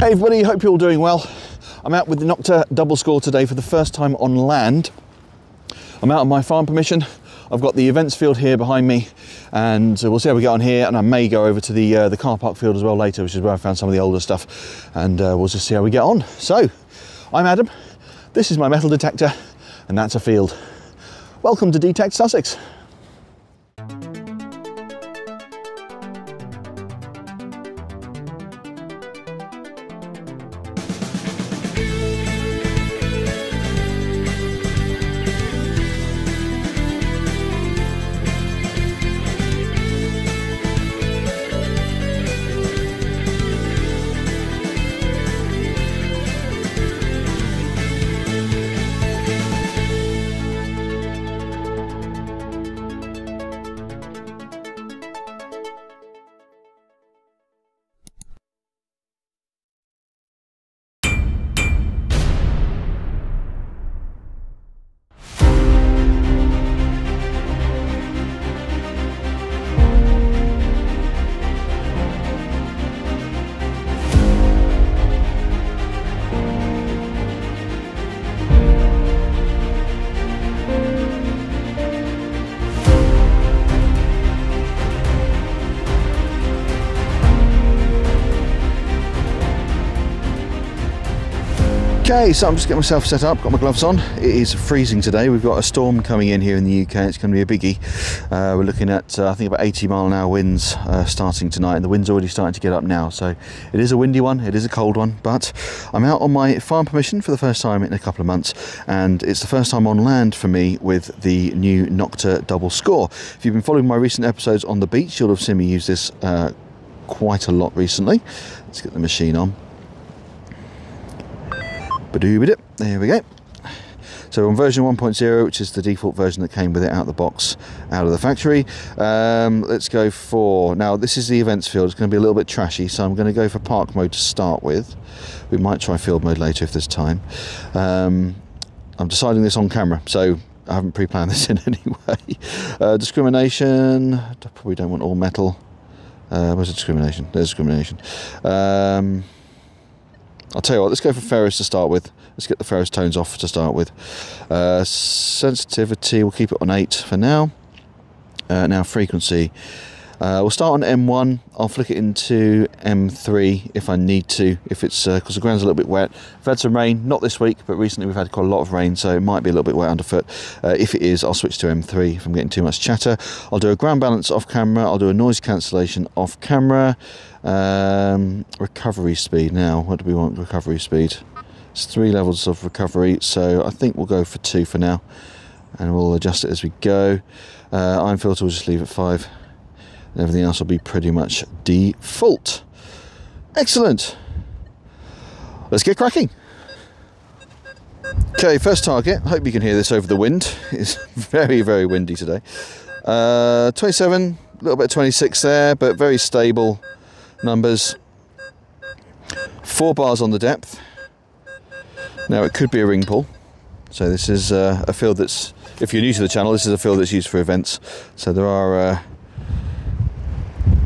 Hey everybody, hope you're all doing well. I'm out with the Nokta Double Score today for the first time on land. I'm out on my farm permission. I've got the events field here behind me, and we'll see how we get on here, and I may go over to the car park field as well later, which is where I found some of the older stuff, and we'll just see how we get on. So, I'm Adam, this is my metal detector, and that's a field. Welcome to D-Tekt Sussex. Okay, so I'm just getting myself set up, got my gloves on. It is freezing today. We've got a storm coming in here in the UK. It's going to be a biggie. We're looking at, I think, about 80-mile-an-hour winds starting tonight, and the wind's already starting to get up now. So it is a windy one, it is a cold one, but I'm out on my farm permission for the first time in a couple of months, and it's the first time on land for me with the new Nokta Double Score. If you've been following my recent episodes on the beach, you'll have seen me use this quite a lot recently. Let's get the machine on. There we go. So on version 1.0, which is the default version that came with it out of the box, out of the factory. Let's go for, now this is the events field. It's going to be a little bit trashy, so I'm going to go for park mode to start with. We might try field mode later if there's time. I'm deciding this on camera, so I haven't pre-planned this in any way. Discrimination, I probably don't want all metal. Where's the discrimination? There's discrimination. I'll tell you what, let's go for ferrous to start with. Let's get the ferrous tones off to start with. Sensitivity, we'll keep it on 8 for now. Now frequency. We'll start on M1. I'll flick it into M3 if I need to, if it's because the ground's a little bit wet. We've had some rain, not this week, but recently we've had quite a lot of rain, so it might be a little bit wet underfoot. If it is, I'll switch to M3 if I'm getting too much chatter. I'll do a ground balance off camera. I'll do a noise cancellation off camera. Recovery speed. Now, what do we want recovery speed? It's 3 levels of recovery, so I think we'll go for 2 for now, and we'll adjust it as we go. Iron filter, we'll just leave it 5. And everything else will be pretty much default. Excellent. Let's get cracking. Okay, first target. Hope you can hear this over the wind. It's very, very windy today. 27, a little bit of 26 there, but very stable numbers. 4 bars on the depth. Now it could be a ring pull. So this is a field that's, if you're new to the channel, this is a field that's used for events. So there are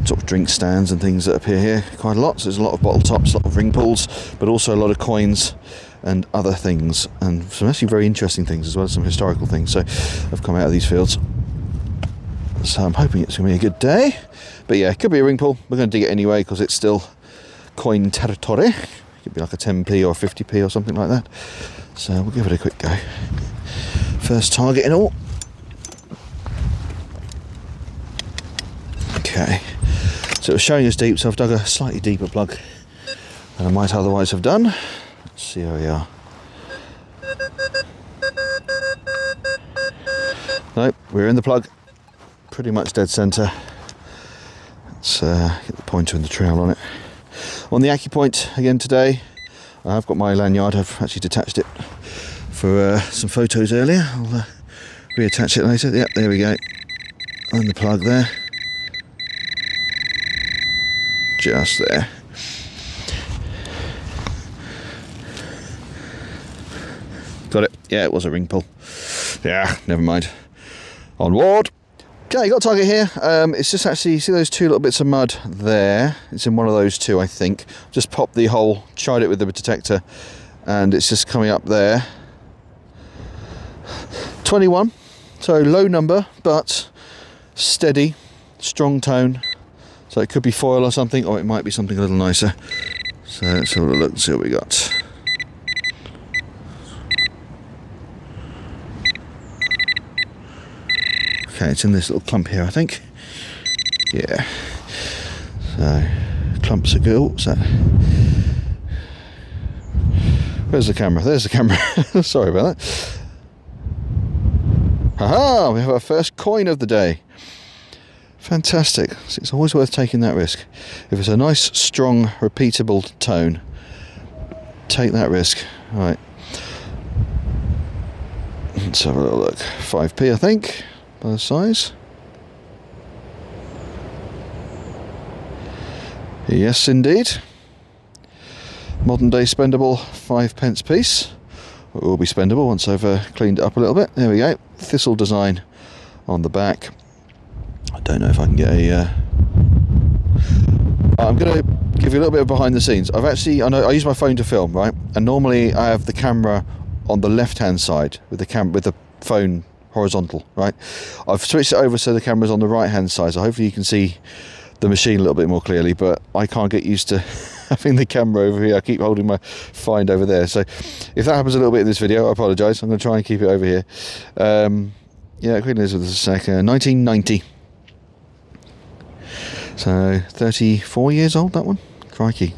sort of drink stands and things that appear here quite a lot. So there's a lot of bottle tops, a lot of ring pulls, but also a lot of coins and other things, and some actually very interesting things as well, some historical things. So I've come out of these fields. So I'm hoping it's going to be a good day. But yeah, it could be a ring pull. We're going to dig it anyway because it's still coin territory. It could be like a 10p or 50p or something like that. So we'll give it a quick go. First target in all. Okay. So it was showing us deep, so I've dug a slightly deeper plug than I might otherwise have done. Let's see how we are. Nope, we're in the plug. Pretty much dead centre. Let's get the pointer and the trowel on it. On the Accupoint again today. I've got my lanyard, I've actually detached it for some photos earlier. I'll reattach it later. Yep, there we go. And the plug there. Just there. Got it. Yeah, it was a ring pull. Yeah, never mind. Onward. Okay, got a target here. It's just actually, see those two little bits of mud there? It's in one of those two, I think. Just popped the hole, tried it with the detector, and it's just coming up there. 21, so low number, but steady, strong tone. So it could be foil or something, or it might be something a little nicer. So let's have a look and see what we got. Okay, it's in this little clump here, I think. Yeah. So, clumps are good. Oh, what's that? Where's the camera? There's the camera. Sorry about that. Haha! We have our first coin of the day. Fantastic. So it's always worth taking that risk. If it's a nice, strong, repeatable tone, take that risk. All right. Let's have a little look. 5p, I think. By the size. Yes, indeed. Modern day spendable 5p piece. It will be spendable once I've cleaned it up a little bit. There we go. Thistle design on the back. I don't know if I can get a... I'm going to give you a little bit of behind the scenes. I use my phone to film, right? And normally I have the camera on the left hand side with the phone horizontal, right? I've switched it over so the camera's on the right hand side, so hopefully you can see the machine a little bit more clearly, but I can't get used to having the camera over here. I keep holding my find over there, so if that happens a little bit in this video, I apologise. I'm going to try and keep it over here. Yeah, Queen Elizabeth II, 1990. So 34 years old, that one? Crikey.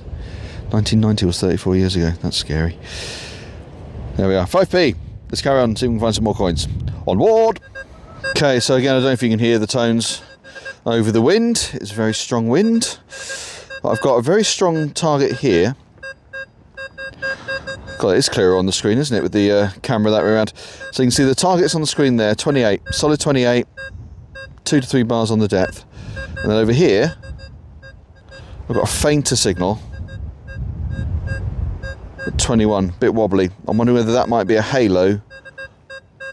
1990 was 34 years ago. That's scary. There we are, 5p. Let's carry on, see if we can find some more coins. Onward! Okay, so again, I don't know if you can hear the tones over the wind. It's a very strong wind. But I've got a very strong target here. God, it's clearer on the screen, isn't it, with the camera that way around. So you can see the targets on the screen there, 28, solid 28, 2 to 3 bars on the depth. And then over here, I've got a fainter signal at 21, bit wobbly. I'm wondering whether that might be a halo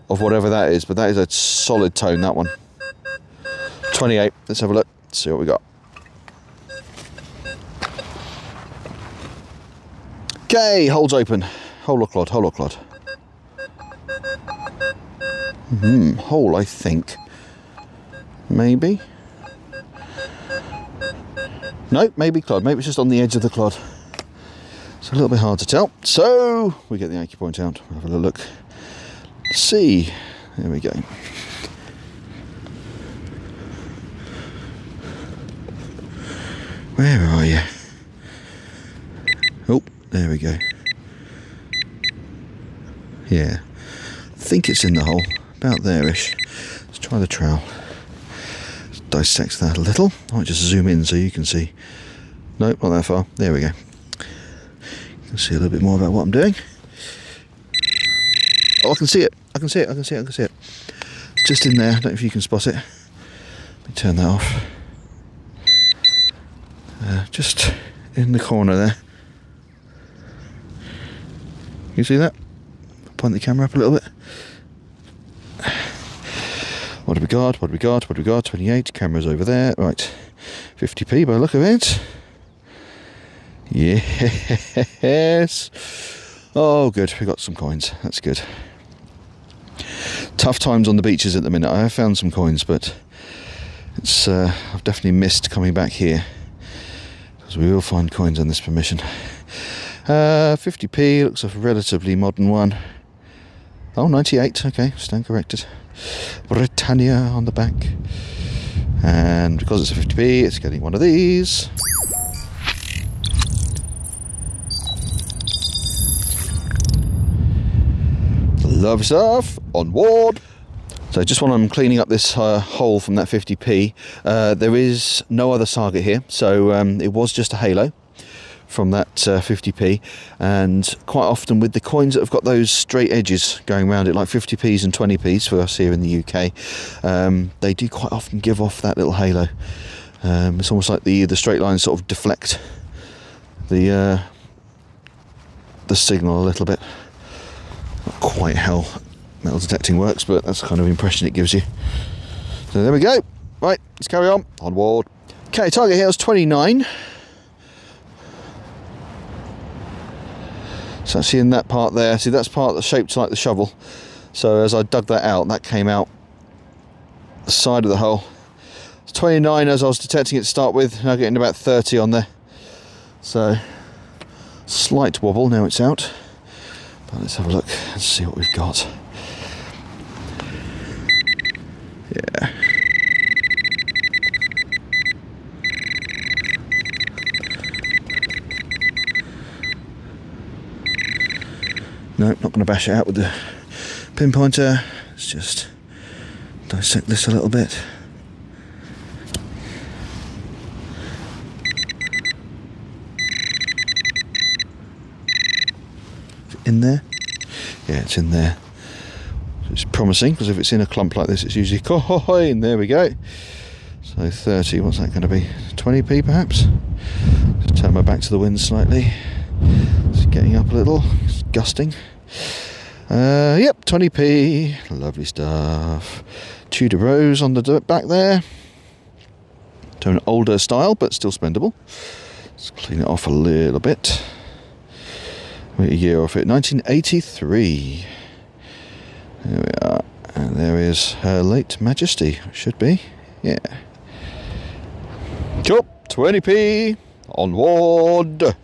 of whatever that is, but that is a solid tone, that one. 28, let's have a look, see what we got. Okay, holes open. Hole or clod, hole or clod. Hole, I think. Maybe. No, maybe clod. Maybe it's just on the edge of the clod. It's a little bit hard to tell. So, we get the Accupoint out. We'll have a little look. See. There we go. Where are you? Oh, there we go. Yeah. I think it's in the hole. About there-ish. Let's try the trowel. Let's dissect that a little. I might just zoom in so you can see. Nope, not that far. There we go. You can see a little bit more about what I'm doing. Oh, I can see it. I can see it. I can see it. I can see it. It's just in there. I don't know if you can spot it. Let me turn that off. Just in the corner there. You see that? Point the camera up a little bit. What do we got? What do we got? What do we got? 28. Camera's over there. Right. 50p by the look of it. Yes. Oh, good. We got some coins. That's good. Tough times on the beaches at the minute. I have found some coins, but it's I've definitely missed coming back here, because we will find coins on this permission. 50p looks a relatively modern one. Oh, 98. Okay, stand corrected. Britannia on the back, and because it's a 50p, it's getting one of these. Love stuff. Onward. So just when I'm cleaning up this hole from that 50p, there is no other target here, so it was just a halo from that 50p, and quite often with the coins that have got those straight edges going around it, like 50p's and 20p's for us here in the UK, they do quite often give off that little halo. It's almost like the straight lines sort of deflect the signal a little bit. Not quite how metal detecting works, but that's the kind of impression it gives you. So there we go. Right, let's carry on. Onward. Okay, target here was 29. It's actually in that part there. See, that's part that's shaped like the shovel. So as I dug that out, that came out the side of the hole. It's 29 as I was detecting it to start with. Now getting about 30 on there. So slight wobble. Now it's out. But let's have a look and see what we've got. Yeah. No, not going to bash it out with the pinpointer. Let's just dissect this a little bit. Is it in there? Yeah, it's in there. It's promising, because if it's in a clump like this, it's usually and there we go. So 30, what's that going to be? 20p perhaps? Just turn my back to the wind slightly. It's getting up a little. It's gusting. Yep, 20p. Lovely stuff. Tudor rose on the back there. To an older style, but still spendable. Let's clean it off a little bit. Wait a year off it. 1983. There we are. And there is Her Late Majesty. Should be. Yeah. Chop, 20p. Onward.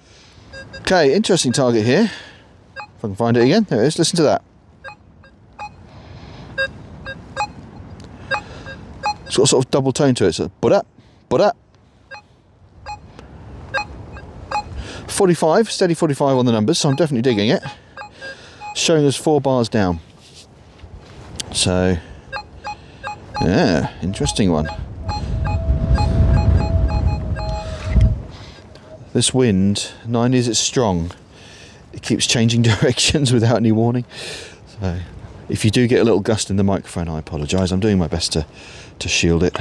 Okay, interesting target here. If I can find it again. There it is. Listen to that. It's got a sort of double tone to it. So, but up. 45, steady 45 on the numbers, so I'm definitely digging it. Showing us 4 bars down. So, yeah, interesting one. This wind, 90s, it's strong. It keeps changing directions without any warning. So, if you do get a little gust in the microphone, I apologise. I'm doing my best to shield it.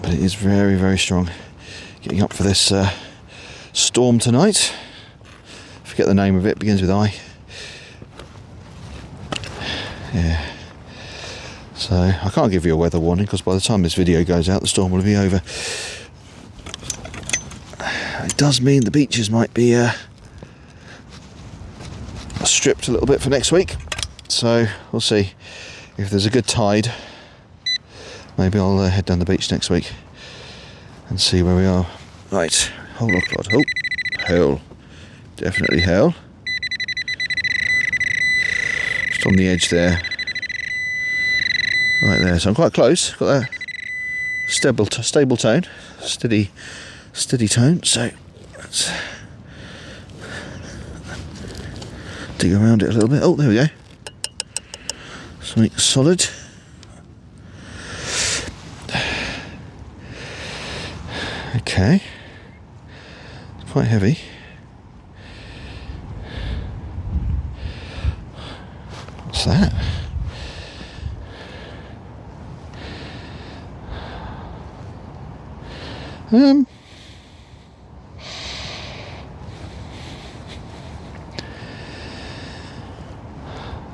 But it is very, very strong. Getting up for this storm tonight. Forget the name of it, begins with I. Yeah. So I can't give you a weather warning because by the time this video goes out the storm will be over. It does mean the beaches might be stripped a little bit for next week. So we'll see. If there's a good tide, maybe I'll head down the beach next week and see where we are. Right. Hold on, Claude. Oh, hail. Definitely hail. Just on the edge there. Right there. So I'm quite close. Got that stable tone. Steady tone. So let's dig around it a little bit. Oh, there we go. Something solid. Okay. Quite heavy. What's that?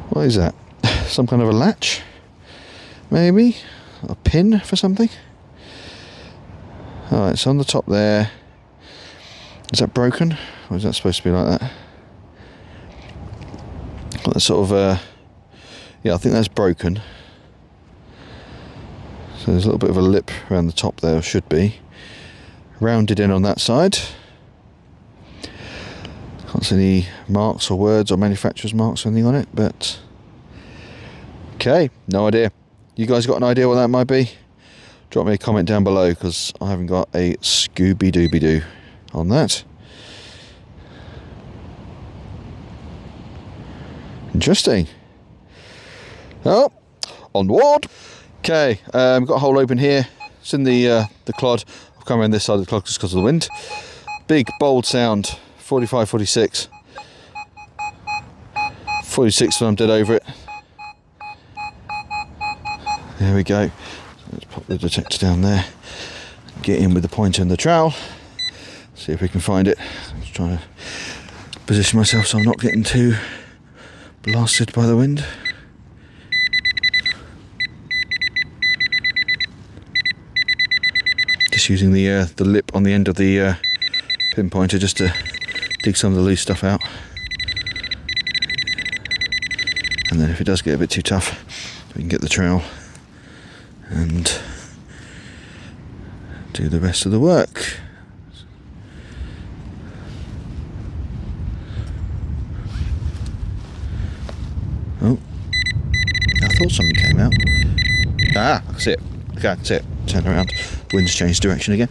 What is that? Some kind of a latch? Maybe? A pin for something? Alright, it's on the top there. Is that broken? Or is that supposed to be like that? Got that sort of, yeah, I think that's broken. So there's a little bit of a lip around the top there, or should be. Rounded in on that side. Can't see any marks or words or manufacturer's marks or anything on it, but... Okay, no idea. You guys got an idea what that might be? Drop me a comment down below, because I haven't got a Scooby-Dooby-Doo on that. Interesting. Oh, onward. Okay, got a hole open here. It's in the clod. I've come around this side of the clod just because of the wind. Big, bold sound. 45, 46. 46 when I'm dead over it. There we go. Let's pop the detector down there. Get in with the pointer and the trowel. See if we can find it. Just trying to position myself so I'm not getting too blasted by the wind. just using the lip on the end of the pinpointer just to dig some of the loose stuff out. And then if it does get a bit too tough, we can get the trowel and do the rest of the work. Oh, I thought something came out. Ah, I can see it. Okay, I can see it. Turn around. Wind's changed direction again.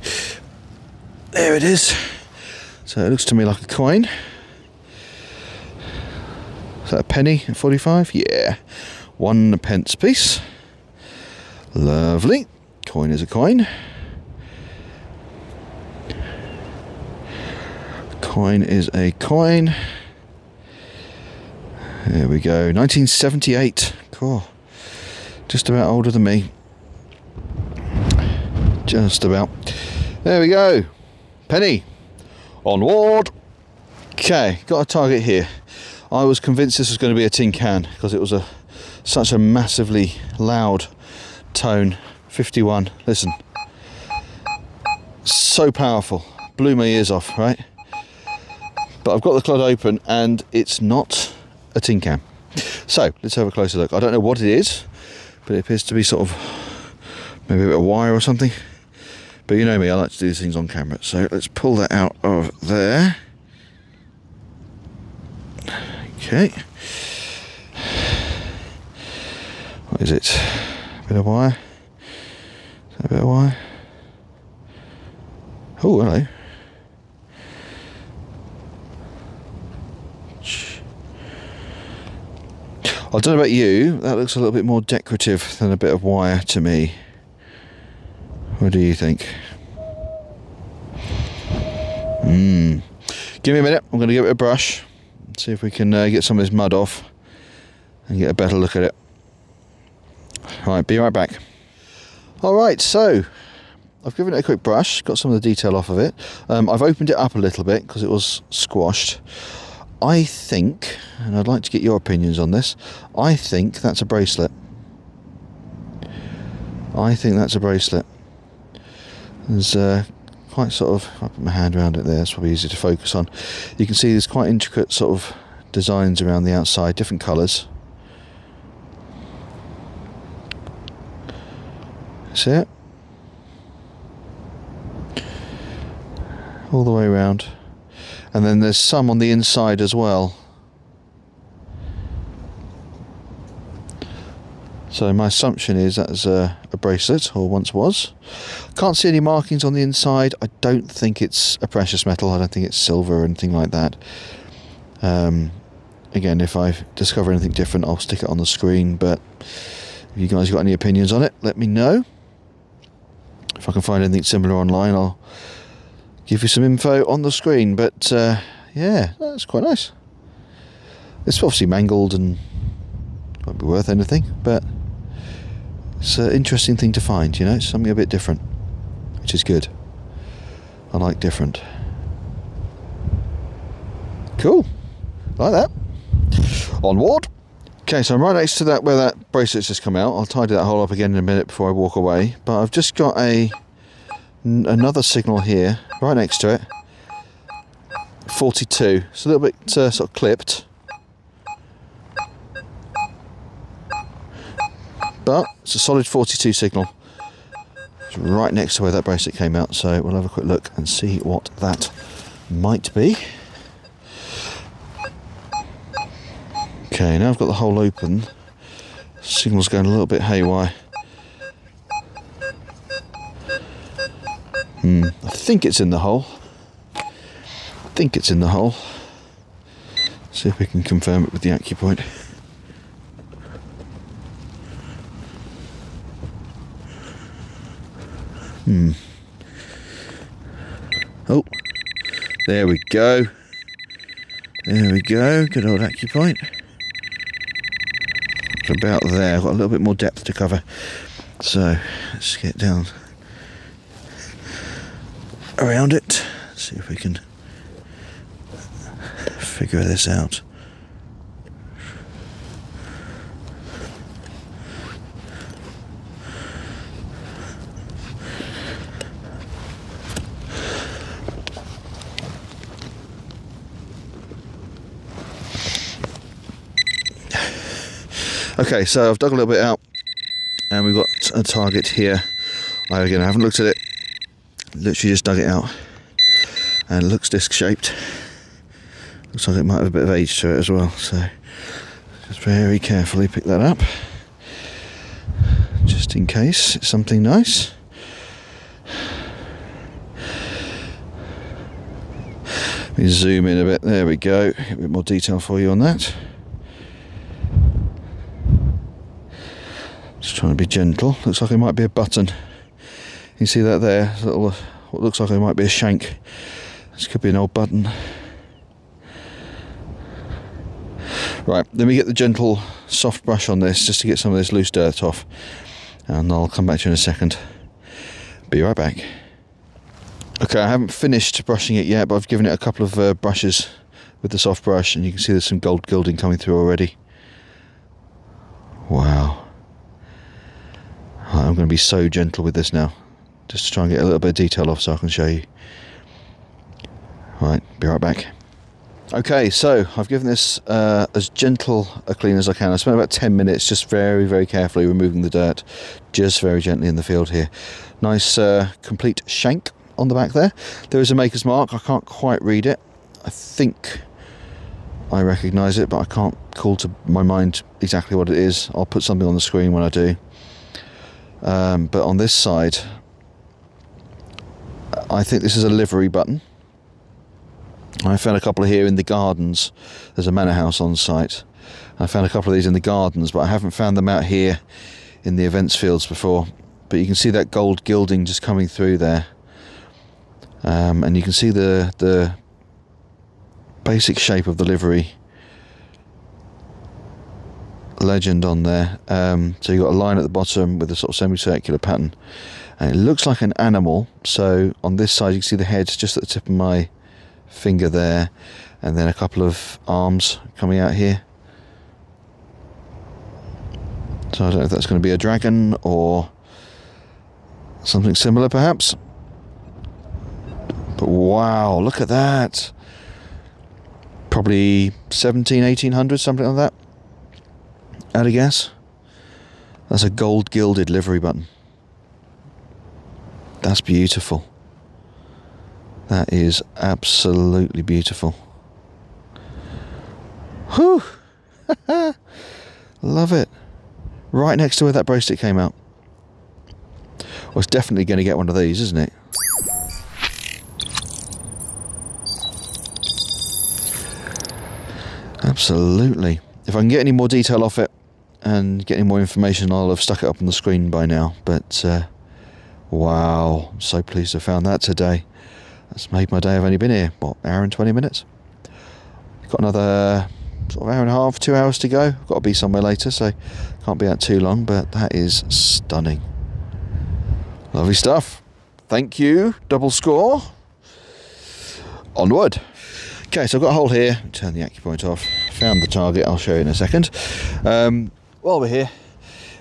There it is. So it looks to me like a coin. Is that a penny at 45? Yeah. 1 pence piece. Lovely. Coin is a coin. Coin is a coin. There we go. 1978. Cool. Just about older than me. Just about. There we go. Penny. Onward. Okay, got a target here. I was convinced this was going to be a tin can because it was such a massively loud tone. 51. Listen. So powerful. Blew my ears off, right? But I've got the clod open and it's not a tin can. So let's have a closer look. I don't know what it is, but it appears to be sort of maybe a bit of wire or something. But you know me, I like to do these things on camera. So let's pull that out of there. Okay. What is it? A bit of wire? Is that a bit of wire? Oh, hello. I don't know about you, that looks a little bit more decorative than a bit of wire to me. What do you think? Give me a minute, I'm going to give it a brush. See if we can get some of this mud off and get a better look at it. Alright, be right back. Alright, so I've given it a quick brush, got some of the detail off of it. I've opened it up a little bit because it was squashed. I think, and I'd like to get your opinions on this, I think that's a bracelet. I think that's a bracelet. There's quite sort of, if I put my hand around it there, it's probably easy to focus on. You can see there's quite intricate sort of designs around the outside, different colours. See it? All the way around. And then there's some on the inside as well. So my assumption is that's a bracelet, or once was. Can't see any markings on the inside. I don't think it's a precious metal. I don't think it's silver or anything like that. Again, if I discover anything different, I'll stick it on the screen. But if you guys got any opinions on it, let me know. If I can find anything similar online, I'll give you some info on the screen. But yeah, that's quite nice. It's obviously mangled and won't be worth anything, but it's an interesting thing to find, you know, it's something a bit different, which is good. I like different. Cool, like that. Onward. Okay, so I'm right next to that where that bracelet's just come out. I'll tidy that hole up again in a minute before I walk away. But I've just got another signal here, right next to it. 42. It's a little bit sort of clipped. But it's a solid 42 signal. It's right next to where that bracelet came out, so we'll have a quick look and see what that might be. Okay, now I've got the hole open. Signal's going a little bit haywire. I think it's in the hole. I think it's in the hole. See if we can confirm it with the Accupoint. Oh, there we go. There we go. Good old Accupoint. It's about there. I've got a little bit more depth to cover. So let's get down around it. See if we can figure this out. Okay, so I've dug a little bit out, and we've got a target here. Again, I haven't looked at it. Literally just dug it out, and it looks disc-shaped. Looks like it might have a bit of age to it as well. So just very carefully pick that up, just in case it's something nice. Let me zoom in a bit. There we go. A bit more detail for you on that. Just trying to be gentle. Looks like it might be a button. You see that there? Little, what looks like it might be a shank. This could be an old button. Right, let me get the gentle soft brush on this just to get some of this loose dirt off, and I'll come back to you in a second. Be right back. Okay, I haven't finished brushing it yet, but I've given it a couple of brushes with the soft brush, and you can see there's some gold gilding coming through already. Wow. I'm going to be so gentle with this now, just to try and get a little bit of detail off so I can show you. Right, be right back. Okay, so I've given this as gentle a clean as I can. I spent about 10 minutes just very, very carefully removing the dirt, just very gently in the field here. Nice complete shank on the back there. There is a maker's mark. I can't quite read it. I think I recognise it, but I can't call to my mind exactly what it is. I'll put something on the screen when I do. But on this side, I think this is a livery button. I found a couple here in the gardens. There's a manor house on site. I found a couple of these in the gardens, but I haven't found them out here in the events fields before. But you can see that gold gilding just coming through there. And you can see the basic shape of the livery legend on there. So you've got a line at the bottom with a sort of semicircular pattern, and it looks like an animal. So on this side you can see the head just at the tip of my finger there, and then a couple of arms coming out here. So I don't know if that's going to be a dragon or something similar perhaps. But wow, look at that. Probably 1800, something like that. I'd guess. That's a gold gilded livery button. That's beautiful. That is absolutely beautiful. Whew! Love it. Right next to where that bracelet came out. Well, it's definitely going to get one of these, isn't it? Absolutely. If I can get any more detail off it and get any more information, I'll have stuck it up on the screen by now. But wow, I'm so pleased to have found that today. That's made my day. I've only been here, what, hour and 20 minutes? Got another sort of hour and a half, 2 hours to go. I've got to be somewhere later, so can't be out too long, but that is stunning. Lovely stuff. Thank you, Double Score. Onward. Okay, so I've got a hole here. Turn the Accupoint off. Found the target. I'll show you in a second. While we're here,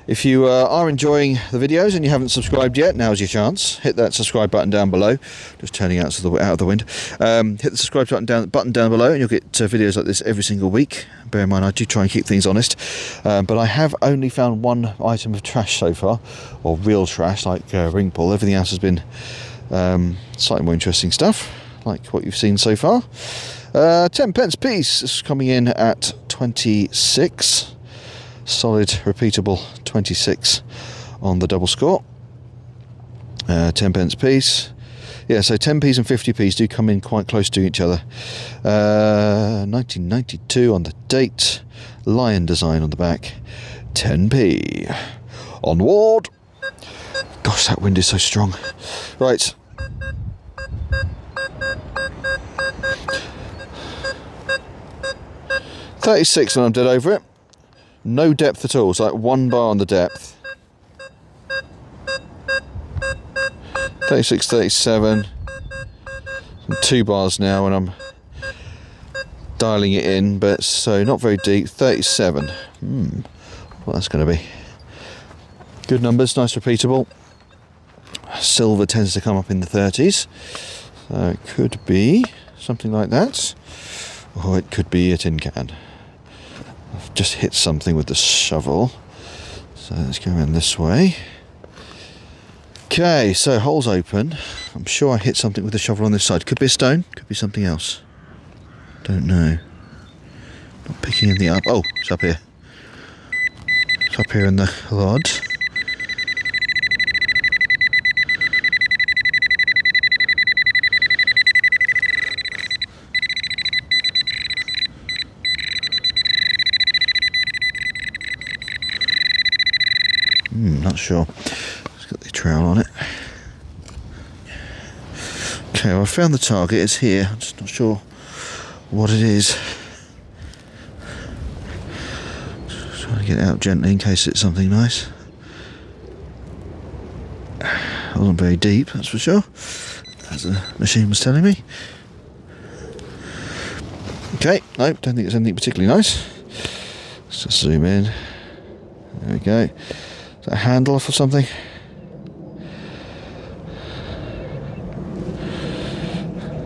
if you are enjoying the videos and you haven't subscribed yet, now's your chance. Hit that subscribe button down below. Just turning out of the wind. Hit the subscribe button down below, and you'll get videos like this every single week. Bear in mind, I do try and keep things honest. But I have only found one item of trash so far, or real trash, like ring pull. Everything else has been slightly more interesting stuff, like what you've seen so far. 10 pence piece. This is coming in at 26. Solid, repeatable 26 on the Double Score. 10 pence piece. Yeah, so 10p's and 50p's do come in quite close to each other. 1992 on the date. Lion design on the back. 10p. Onward. Gosh, that wind is so strong. Right. $36 when I'm dead over it. No depth at all. It's like one bar on the depth. 36, 37. And 2 bars now when I'm dialing it in, but so not very deep. 37. What that's going to be. Good numbers, nice repeatable. Silver tends to come up in the 30s. So it could be something like that. Or it could be a tin can. just hit something with the shovel. So let's go around this way. Okay, so hole's open. I'm sure I hit something with the shovel on this side. Could be a stone, could be something else. Don't know. Not picking anything up. Oh, it's up here. It's up here in the rod. Not sure. It's got the trowel on it. Okay, well, I found the target. It's here. I'm just not sure what it is. Just trying to get it out gently in case it's something nice. It wasn't very deep, that's for sure, as the machine was telling me. Okay, no, don't think it's anything particularly nice. Let's just zoom in. There we go. Is that a handle off or something?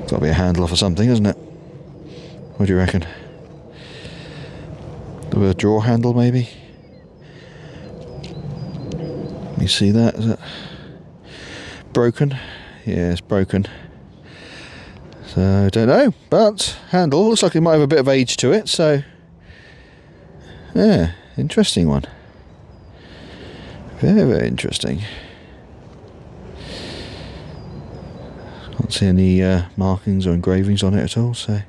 Got to be a handle off or something, isn't it? What do you reckon? A drawer handle, maybe? Can you see that? Is it broken? Yeah, it's broken. So, don't know, but handle looks like it might have a bit of age to it, so yeah, interesting one. Very, very interesting. Can't see any markings or engravings on it at all, so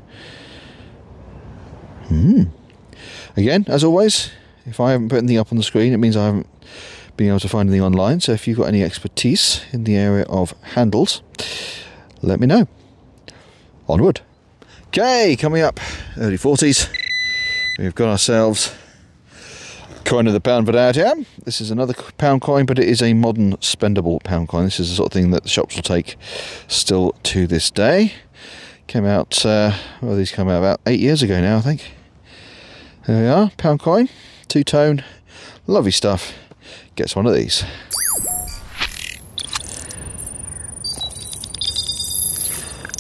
again, as always, if I haven't put anything up on the screen, it means I haven't been able to find anything online. So if you've got any expertise in the area of handles, let me know. Onward. Okay, coming up, early 40s, we've got ourselves coin of the pound variety. This is another pound coin, but it is a modern spendable pound coin. This is the sort of thing that the shops will take still to this day. Came out, well, these came out about 8 years ago now, I think. There we are, pound coin, two-tone, lovely stuff. Gets one of these.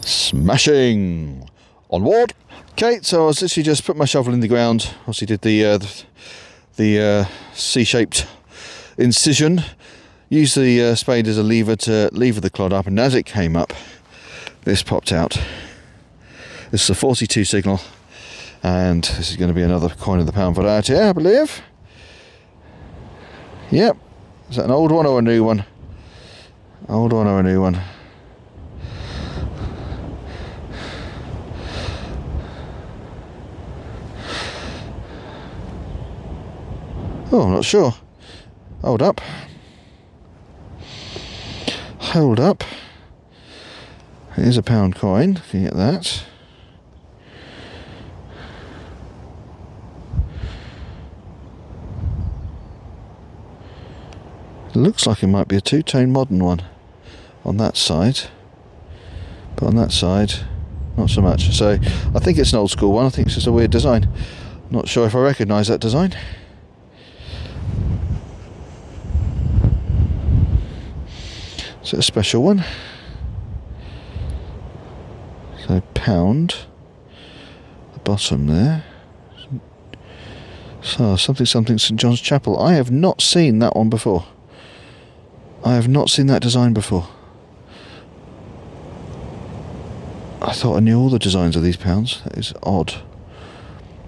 Smashing! Onward! Okay, so I was literally just put my shovel in the ground. Obviously did the C-shaped incision. Used the spade as a lever to lever the clod up, and as it came up, this popped out. This is a 42 signal, and this is going to be another coin of the pound variety, I believe. Yep. Is that an old one or a new one? Old one or a new one? Oh, I'm not sure. Hold up. Hold up. Here's a pound coin. Looking at that. It looks like it might be a two-tone modern one on that side, but on that side, not so much. So I think it's an old school one. I think it's just a weird design. Not sure if I recognise that design. Is it a special one? So pound, the bottom there. So something St John's Chapel. I have not seen that one before. I have not seen that design before. I thought I knew all the designs of these pounds. That is odd.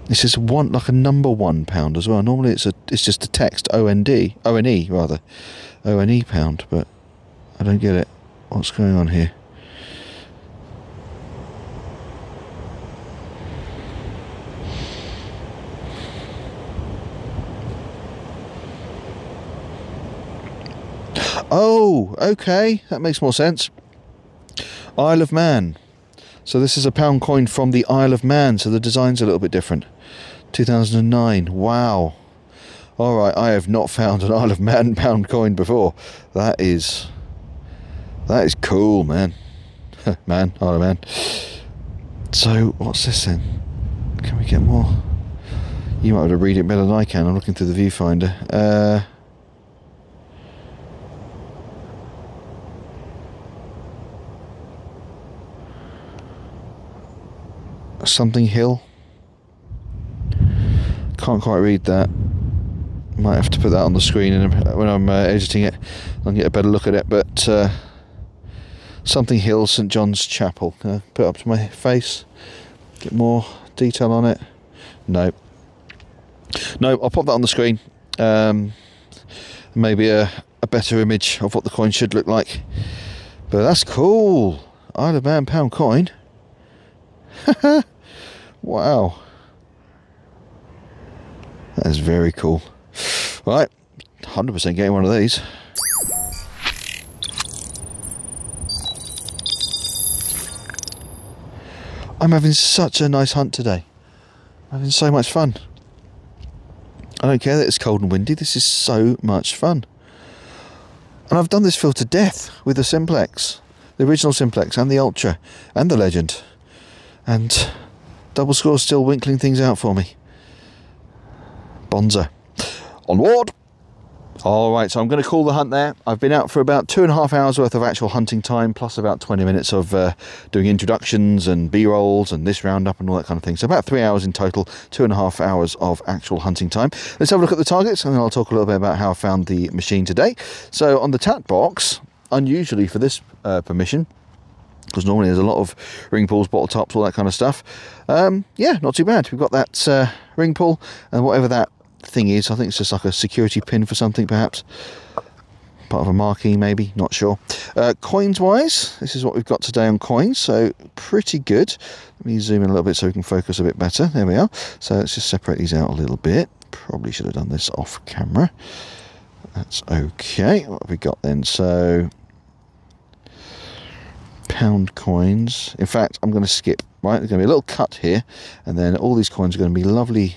This is one like a number 1 pound as well. Normally it's just a text O-N-E rather, O-N-E pound, but I don't get it. What's going on here? Oh, okay, that makes more sense. Isle of Man. So this is a pound coin from the Isle of Man, so the design's a little bit different. 2009, wow. Alright, I have not found an Isle of Man pound coin before. That is cool, man. Man, Isle of Man. So, what's this then? Can we get more? You might be able to read it better than I can. I'm looking through the viewfinder. Something Hill. Can't quite read that. Might have to put that on the screen when I'm editing it. I'll get a better look at it. But something Hill, St John's Chapel. Put it up to my face. Get more detail on it. No, I'll pop that on the screen. Maybe a better image of what the coin should look like. But that's cool. Isle of Man pound coin. Wow. That is very cool. Right, 100% getting one of these. I'm having such a nice hunt today. I'm having so much fun. I don't care that it's cold and windy. This is so much fun. And I've done this fill to death with the Simplex. The original Simplex and the Ultra and the Legend. And Double Score's still winkling things out for me. Bonza. Onward! Alright, so I'm going to call the hunt there. I've been out for about 2.5 hours worth of actual hunting time, plus about 20 minutes of doing introductions and B-rolls and this roundup and all that kind of thing. So about 3 hours in total, 2.5 hours of actual hunting time. Let's have a look at the targets and then I'll talk a little bit about how I found the machine today. So on the tat box, unusually for this permission, because normally there's a lot of ring pulls, bottle tops, all that kind of stuff. Yeah, not too bad. We've got that ring pull and whatever that thing is. I think it's just like a security pin for something, perhaps. Part of a marquee, maybe. Not sure. Coins wise, this is what we've got today on coins. So pretty good. Let me zoom in a little bit so we can focus a bit better. There we are. So let's just separate these out a little bit. Probably should have done this off camera. That's okay. What have we got then? So pound coins. In fact, I'm going to skip, right? There's going to be a little cut here, and then all these coins are going to be lovely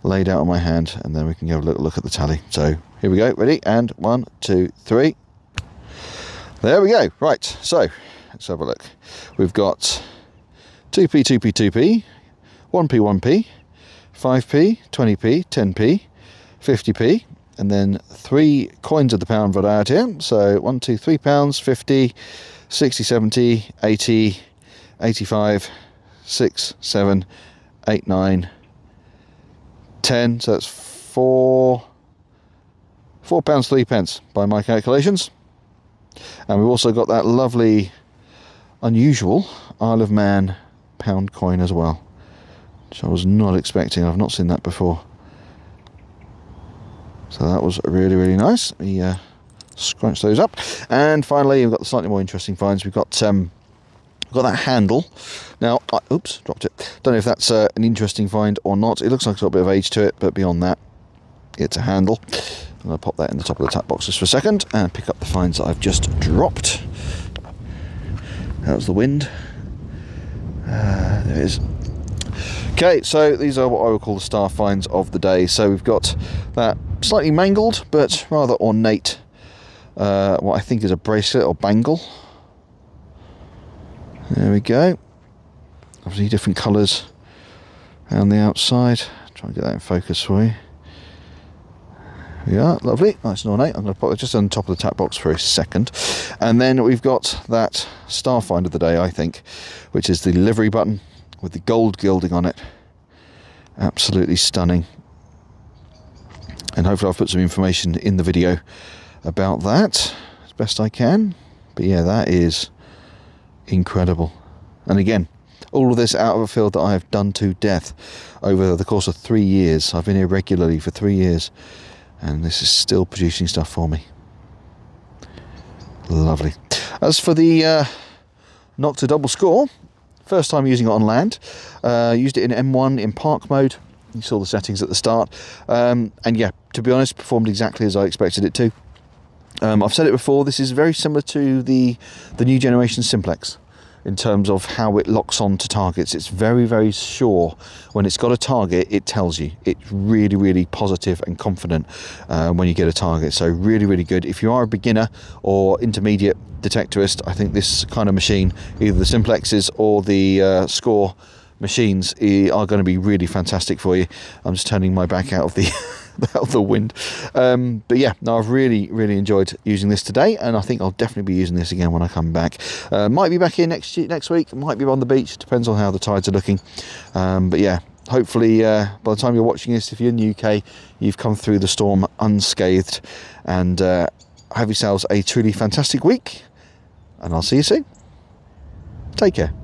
laid out on my hand, and then we can have a little look at the tally. So here we go, ready, and 1, 2, 3. There we go. Right, so let's have a look. We've got 2p, 2p, 2p, 1p, 1p, 5p, 20p, 10p, 50p, and then 3 coins of the pound variety here. So 1, 2, 3 pounds, 50, 60, 70, 80, 85, 6, 7, 8, 9, 10. So that's £4 3 pence by my calculations. And we've also got that lovely, unusual Isle of Man pound coin as well, which I was not expecting. I've not seen that before. So that was really, really nice. We scrunch those up. And finally, we've got the slightly more interesting finds. We've got that handle. Now, oops, dropped it. Don't know if that's an interesting find or not. It looks like it's got a bit of age to it, but beyond that, it's a handle. I'm going to pop that in the top of the tap box just for a second and pick up the finds that I've just dropped. That was the wind. There it is. Okay, so these are what I would call the star finds of the day. So we've got that slightly mangled but rather ornate, what I think is a bracelet or bangle. There we go. Obviously different colours around the outside. Try and get that in focus for you. There we are, lovely, nice and ornate. I'm going to put it just on top of the tap box for a second. And then we've got that star find of the day, I think, which is the livery button with the gold gilding on it. Absolutely stunning. And hopefully I've put some information in the video about that as best I can. But yeah, that is incredible. And again, all of this out of a field that I have done to death over the course of 3 years. I've been here regularly for 3 years, and this is still producing stuff for me. Lovely. As for the Nokta Double Score, first time using it on land. Used it in M1 in park mode. You saw the settings at the start. And yeah, to be honest, performed exactly as I expected it to. I've said it before, this is very similar to the new generation Simplex in terms of how it locks on to targets. It's very, very sure. When it's got a target, it tells you. It's really, really positive and confident when you get a target. So really, really good. If you are a beginner or intermediate detectorist, I think this kind of machine, either the Simplexes or the Score machines, are going to be really fantastic for you. I'm just turning my back out of the out of the wind. But yeah, no, I've really, really enjoyed using this today, and I think I'll definitely be using this again when I come back. Might be back here next week, might be on the beach, depends on how the tides are looking. But yeah, hopefully by the time you're watching this, if you're in the UK, you've come through the storm unscathed, and have yourselves a truly fantastic week, and I'll see you soon. Take care.